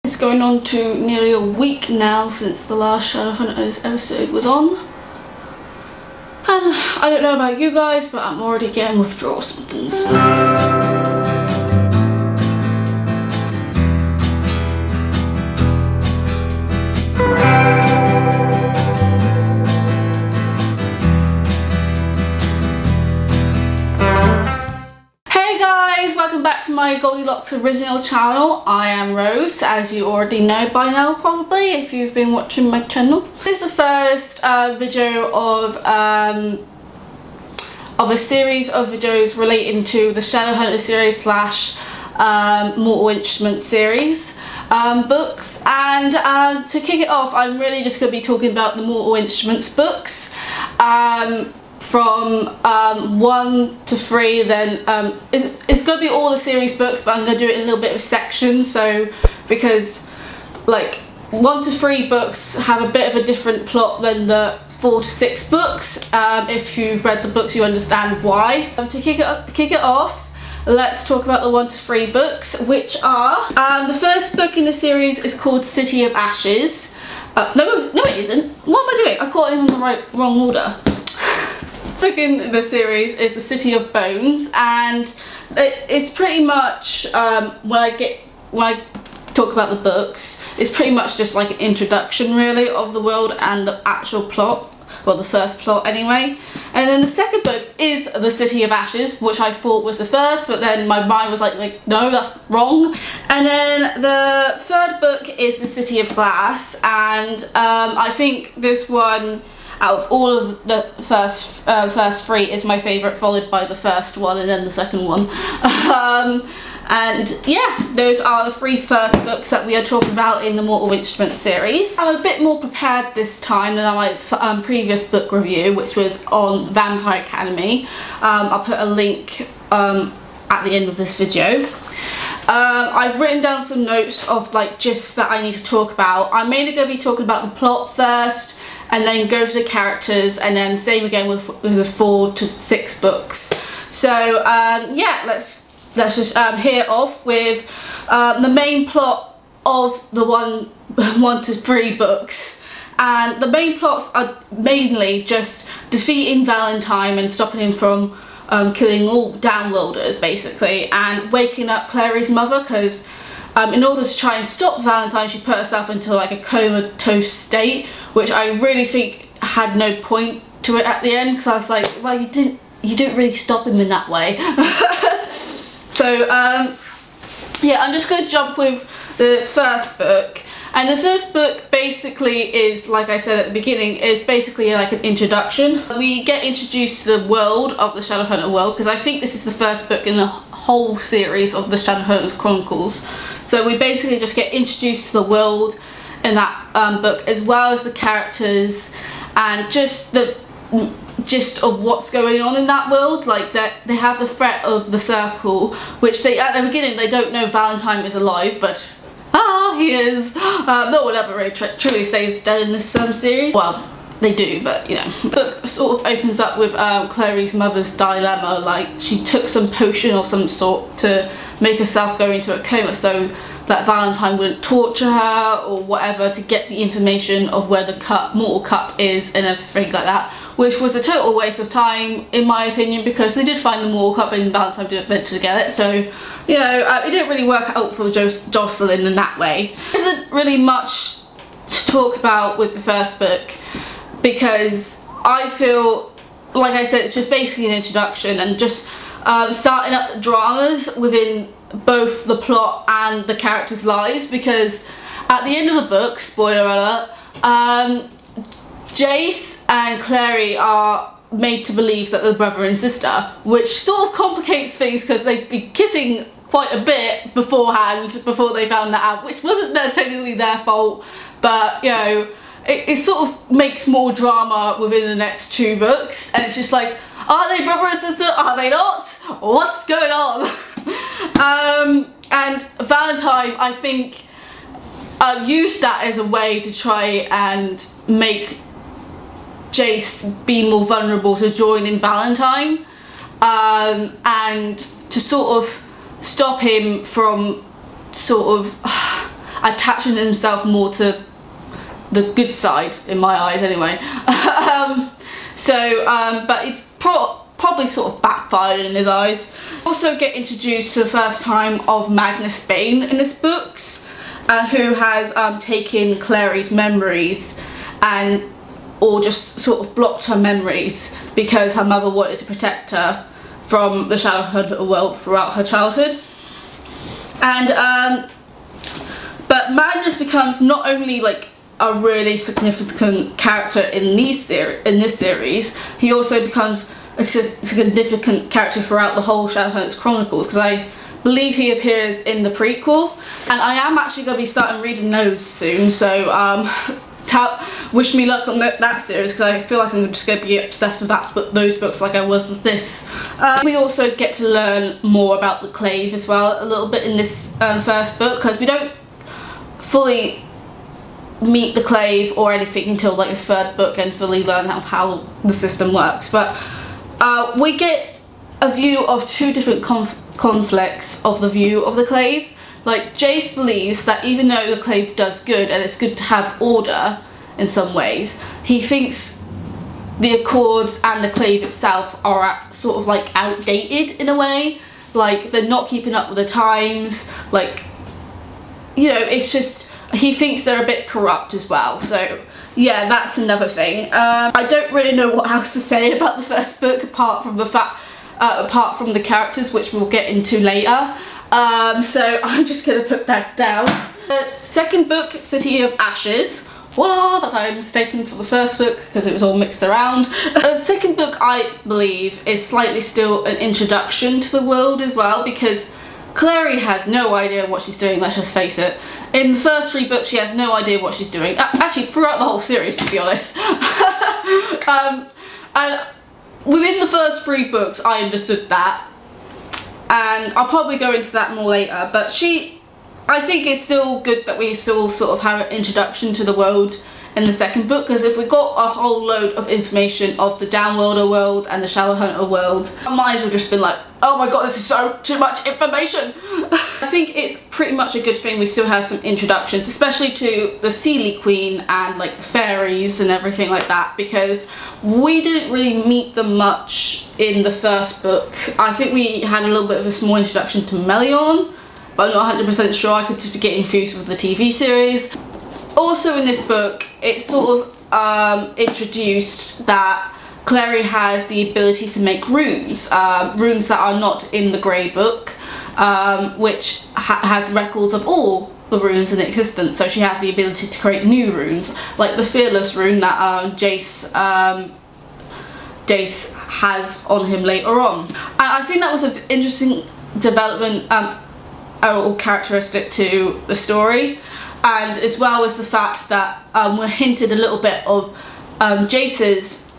It's going on to nearly a week now since the last Shadowhunters episode was on. And I don't know about you guys, but I'm already getting withdrawal symptoms. Welcome back to my Goldilocks original channel. I am Rose, as you already know by now probably if you've been watching my channel. This is the first video of a series of videos relating to the Shadowhunters series slash Mortal Instruments series books, and to kick it off I'm really just going to be talking about the Mortal Instruments books. From 1 to 3, then it's going to be all the series books, but I'm going to do it in a little bit of sections, so because like 1 to 3 books have a bit of a different plot than the 4 to 6 books. If you've read the books you understand why. To kick it off, let's talk about the 1 to 3 books, which are the first book in the series is called City of Ashes. No it isn't. What am I doing? I got it in the wrong order. Book in the series is The City of Bones, and it's pretty much when I talk about the books, it's pretty much just like an introduction really of the world and the actual plot, well the first plot anyway. And then the second book is The City of Ashes, which I thought was the first, but then my mind was like no, that's wrong. And then the third book is The City of Glass, and I think this one, out of all of the first 3, is my favourite, followed by the first one and then the second one. And yeah, those are the 3 first books that we are talking about in the Mortal Instruments series. I'm a bit more prepared this time than my previous book review, which was on Vampire Academy. I'll put a link at the end of this video. I've written down some notes of like gist that I need to talk about. I'm mainly going to be talking about the plot first, and then go to the characters, and then same again with the 4 to 6 books. So yeah, let's just hear off with the main plot of the 1 to 3 books. And the main plots are mainly just defeating Valentine and stopping him from killing all Downworlders basically, and waking up Clary's mother, because in order to try and stop Valentine she put herself into like a comatose state, which I really think had no point to it at the end, because I was like, well, you didn't really stop him in that way. So yeah, I'm just going to jump with the first book. And the first book basically is, like I said at the beginning, is basically like an introduction. We get introduced to the world of the Shadowhunter world, because I think this is the first book in the whole series of the Shadowhunters Chronicles. So we basically just get introduced to the world in that book, as well as the characters and just the gist of what's going on in that world. Like that they have the threat of the Circle, which they at the beginning they don't know Valentine is alive, but he is. No one ever really truly says he's dead in this series. Well, they do, but you know. The book sort of opens up with Clary's mother's dilemma. Like she took some potion or some sort to make herself go into a coma so that Valentine wouldn't torture her or whatever, to get the information of where the mortal cup is and everything like that, which was a total waste of time in my opinion, because they did find the mortal cup and Valentine didn't venture to get it. So you know, it didn't really work out for Jocelyn in that way. There isn't really much to talk about with the first book, because I feel, like I said, it's just basically an introduction and just starting up the dramas within both the plot and the characters' lives, because at the end of the book, spoiler alert, Jace and Clary are made to believe that they're brother and sister, which sort of complicates things because they'd be kissing quite a bit beforehand before they found that out, which wasn't technically their fault, but you know, it sort of makes more drama within the next 2 books, and it's just like, are they brother and sister? Are they not? What's going on? And Valentine, I think, used that as a way to try and make Jace be more vulnerable to joining Valentine, and to sort of stop him from sort of attaching himself more to the good side, in my eyes anyway. But it probably sort of backfired in his eyes. Also get introduced to the first time of Magnus Bane in his books, and who has taken Clary's memories or just sort of blocked her memories because her mother wanted to protect her from the Shadowhunter world throughout her childhood. And but Magnus becomes not only like a really significant character in this series, he also becomes a significant character throughout the whole Shadowhunters Chronicles, because I believe he appears in the prequel, and I am actually going to be starting reading those soon, so wish me luck on that series, because I feel like I'm just going to be obsessed with those books like I was with this. We also get to learn more about the Clave as well a little bit in this first book, because we don't fully meet the Clave or anything until like the third book and fully learn how the system works. But we get a view of two different conflicts of the view of the Clave. Like, Jace believes that even though the Clave does good, and it's good to have order in some ways, he thinks the Accords and the Clave itself are sort of like outdated in a way. Like, they're not keeping up with the times, like, you know, it's just, he thinks they're a bit corrupt as well. So yeah, that's another thing. I don't really know what else to say about the first book apart from the characters, which we'll get into later. So I'm just gonna put that down. The second book, City of Ashes. Voila, that I mistaken for the first book because it was all mixed around. The second book, I believe, is slightly still an introduction to the world as well, because Clary has no idea what she's doing, let's just face it. In the first 3 books, she has no idea what she's doing. Actually, throughout the whole series, to be honest. And within the first 3 books, I understood that. And I'll probably go into that more later. But I think it's still good that we still sort of have an introduction to the world in the second book, because if we got a whole load of information of the Downworlder world and the Shadowhunter world, I might as well just been like, oh my god, this is too much information. I think it's pretty much a good thing we still have some introductions, especially to the Seelie Queen and like the fairies and everything like that, because we didn't really meet them much in the first book. I think we had a little bit of a small introduction to Melion, but I'm not 100% sure. I could just be getting confused with the TV series. Also in this book, it's sort of introduced that Clary has the ability to make runes, runes that are not in the Grey Book, which has records of all the runes in existence. So she has the ability to create new runes, like the Fearless rune that Jace has on him later on. And I think that was an interesting development or characteristic to the story. And as well as the fact that we're hinted a little bit of Jace's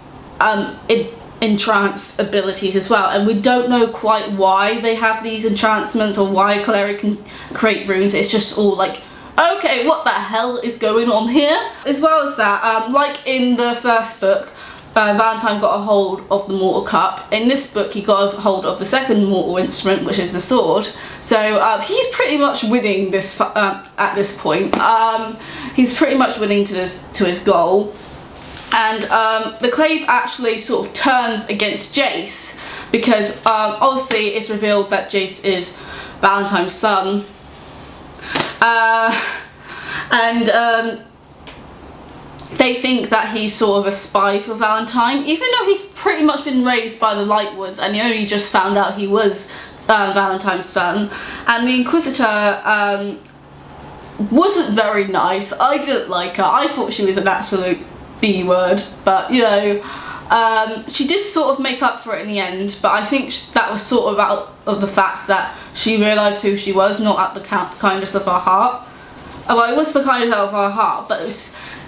entrance abilities as well, and we don't know quite why they have these entrancements or why Clary can create runes. It's just all like, okay, what the hell is going on here? As well as that, like in the first book, Valentine got a hold of the Mortal Cup. In this book, he got a hold of the second mortal instrument, which is the sword. So he's pretty much winning this at this point. He's pretty much winning to his goal. And the Clave actually sort of turns against Jace, because obviously it's revealed that Jace is Valentine's son. They think that he's sort of a spy for Valentine, even though he's pretty much been raised by the Lightwoods and he only just found out he was Valentine's son. And the Inquisitor wasn't very nice. I didn't like her. I thought she was an absolute B-word, but you know, she did sort of make up for it in the end, but I think that was sort of out of the fact that she realised who she was, not at the kindness of her heart. Well, it was the kindness of her heart, but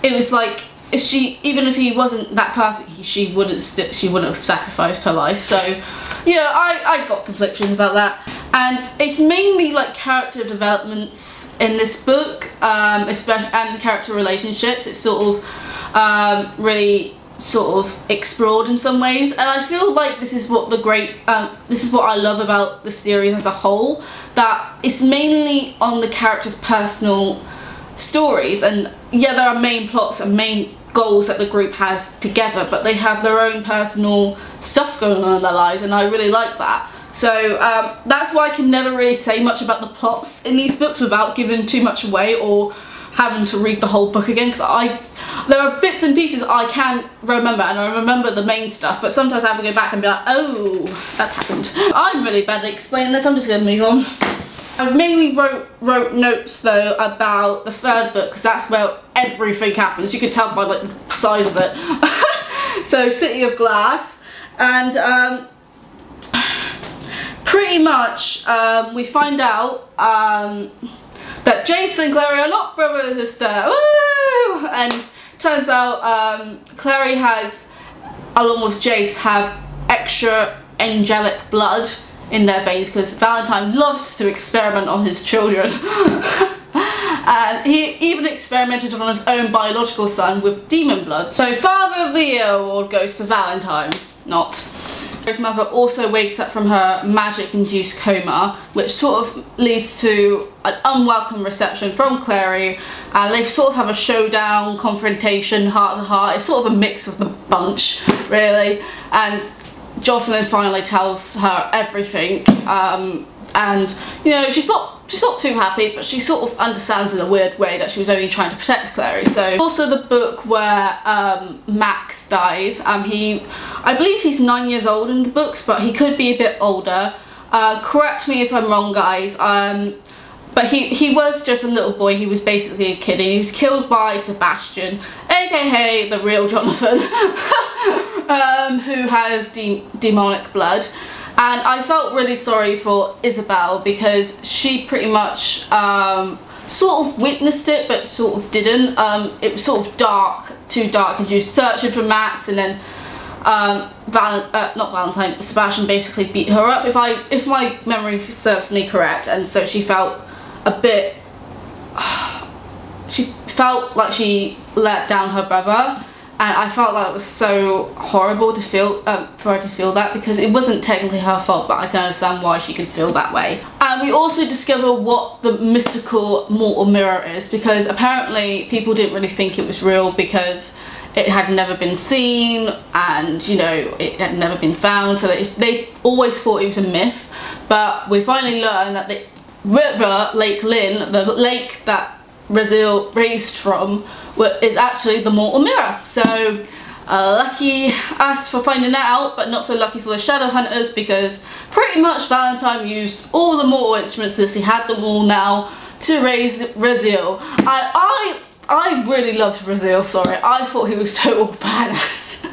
it was like, even if he wasn't that person, she wouldn't have sacrificed her life. So yeah, I got conflictions about that. And it's mainly like character developments in this book, especially, and character relationships. It's sort of really sort of explored in some ways, and I feel like this is what this is what I love about the series as a whole, that it's mainly on the characters' personal stories, and yeah, there are main plots and main goals that the group has together, but they have their own personal stuff going on in their lives, and I really like that. So that's why I can never really say much about the plots in these books without giving too much away or having to read the whole book again, because there are bits and pieces I can remember, and I remember the main stuff, but sometimes I have to go back and be like, oh, that happened. I'm really bad at explaining this, I'm just going to move on. I've mainly wrote notes though about the third book, because that's where everything happens. You can tell by like the size of it. So City of Glass, and pretty much we find out that Jace and Clary are not brother and sister. Woo! And turns out Clary has, along with Jace, have extra angelic blood in their veins, because Valentine loves to experiment on his children. And he even experimented on his own biological son with demon blood. So Father of the Year award goes to Valentine, not. His mother also wakes up from her magic-induced coma, which sort of leads to an unwelcome reception from Clary, and they sort of have a showdown, confrontation, heart to heart. It's sort of a mix of the bunch, really. And Jocelyn finally tells her everything, and you know, she's not too happy, but she sort of understands in a weird way that she was only trying to protect Clary. So also the book where Max dies. I believe he's 9 years old in the books, but he could be a bit older. Correct me if I'm wrong, guys. But he was just a little boy. He was basically a kid, and he was killed by Sebastian, aka the real Jonathan, who has demonic blood. And I felt really sorry for Isabel, because she pretty much sort of witnessed it, but sort of didn't. It was sort of dark, too dark, because she was searching for Max, and then not Valentine, Sebastian basically beat her up, if my memory serves me correct, and so she felt a bit, she felt like she let down her brother, and I felt like it was so horrible to feel, for her to feel that, because it wasn't technically her fault, but I can understand why she could feel that way. And we also discover what the mystical mortal mirror is, because apparently people didn't really think it was real, because it had never been seen, and you know, it had never been found, so they always thought it was a myth. But we finally learned that the river, Lake Lynn, the lake that Raziel raised from, is actually the mortal mirror. So lucky us for finding that out, but not so lucky for the Shadowhunters, because pretty much Valentine used all the mortal instruments, as he had them all now, to raise Raziel. And I really loved Raziel, sorry. I thought he was total badass.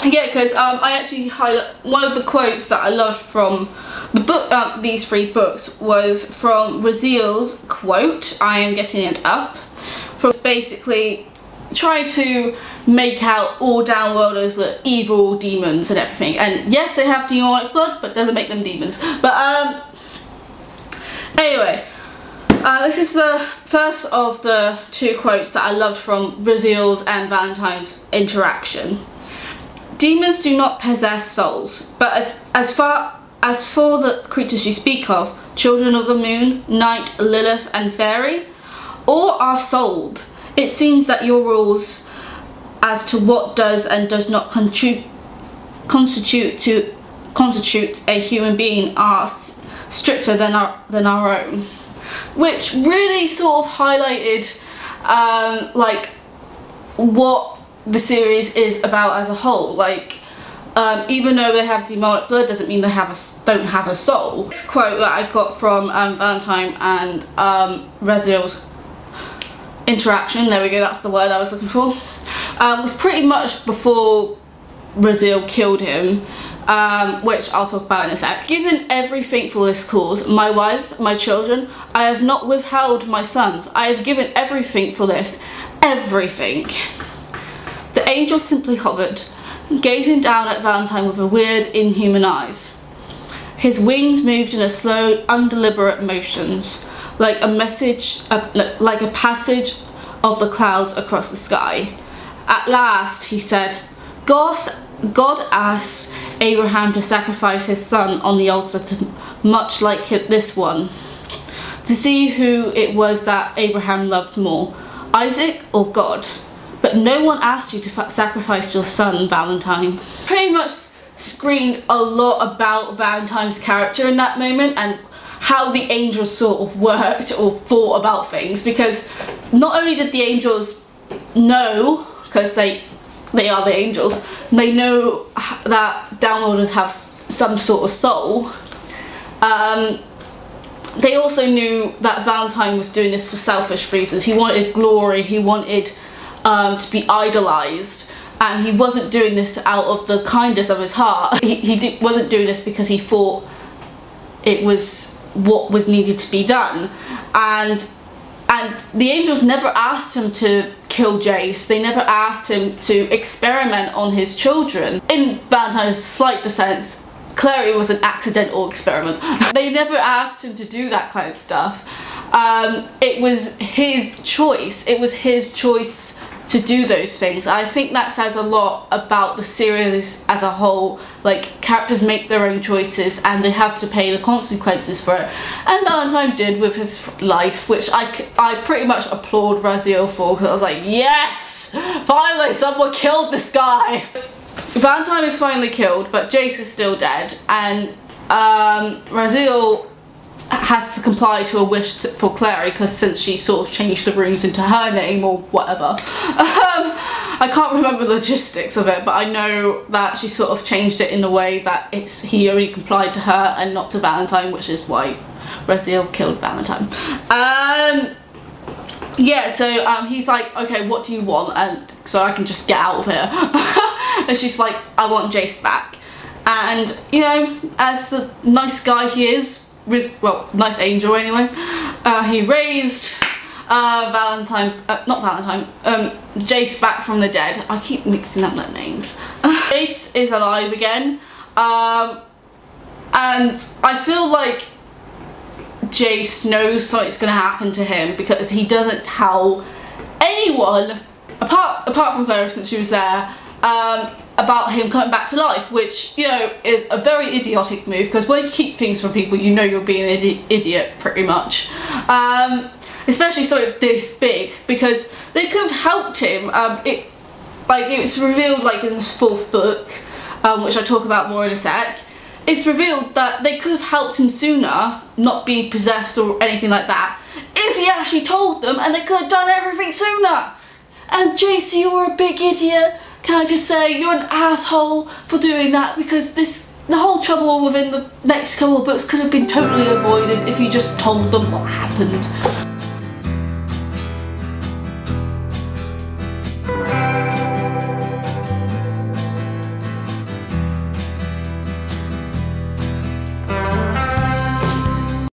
Yeah, because I actually highlight one of the quotes that I loved from the book, these three books, was from Raziel's quote. I am getting it up. From basically trying to make out all downworlders were evil demons and everything. And yes, they have demonic blood, but doesn't make them demons. But anyway. This is the first of the two quotes that I loved from Raziel's and Valentine's interaction. Demons do not possess souls, but as for the creatures you speak of, children of the moon, night, Lilith and fairy, all are souled. It seems that your rules as to what does and does not constitute a human being are stricter than our own. Which really sort of highlighted like what the series is about as a whole. Like even though they have demonic blood doesn't mean they don't have a soul. This quote that I got from Valentine and Raziel's interaction, there we go, that's the word I was looking for, was pretty much before Raziel killed him. Which I'll talk about in a sec. Given everything for this cause, my wife, my children, I have not withheld my sons. I have given everything for this. Everything. The angel simply hovered, gazing down at Valentine with a weird, inhuman eyes. His wings moved in a slow, undeliberate motions, like a passage of the clouds across the sky. At last, he said, God asked Abraham to sacrifice his son on the altar much like this one. to see who it was that Abraham loved more, Isaac or God. But no one asked you to sacrifice your son, Valentine. Pretty much screamed a lot about Valentine's character in that moment and how the angels sort of worked or thought about things, because not only did the angels know, because they are the angels, they know that downloaders have some sort of soul, they also knew that Valentine was doing this for selfish reasons. He wanted glory, he wanted to be idolised, and he wasn't doing this out of the kindness of his heart. He wasn't doing this because he thought it was what was needed to be done. And the angels never asked him to kill Jace. They never asked him to experiment on his children. In Valentine's slight defense, Clary was an accidental experiment. They never asked him to do that kind of stuff. It was his choice. It was his choice to do those things. I think that says a lot about the series as a whole. Like, characters make their own choices and they have to pay the consequences for it. And Valentine did with his life, which I pretty much applaud Raziel for, because I was like, yes! Finally, someone killed this guy! Valentine is finally killed, but Jace is still dead, and Raziel has to comply to a wish for Clary, because since she sort of changed the runes into her name or whatever. I can't remember the logistics of it, but I know that she sort of changed it in a way that he only complied to her and not to Valentine, which is why Raziel killed Valentine. Yeah, so he's like, okay, what do you want? And so I can just get out of here. And she's like, I want Jace back. And, you know, as the nice guy he is, well, nice angel anyway, he raised Jace back from the dead. I keep mixing up their names. Jace is alive again, and I feel like Jace knows something's going to happen to him, because he doesn't tell anyone, apart from Clary since she was there, about him coming back to life, which, you know, is a very idiotic move, because when you keep things from people, you know you're being an idiot, pretty much. Especially something this big, because they could have helped him. It was revealed, like, in this 4th book, which I'll talk about more in a sec. It's revealed that they could have helped him sooner, not being possessed or anything like that, if he actually told them, and they could have done everything sooner. And Jace, you were a big idiot. Can I just say, you're an asshole for doing that, because the whole trouble within the next couple of books could have been totally avoided if you just told them what happened.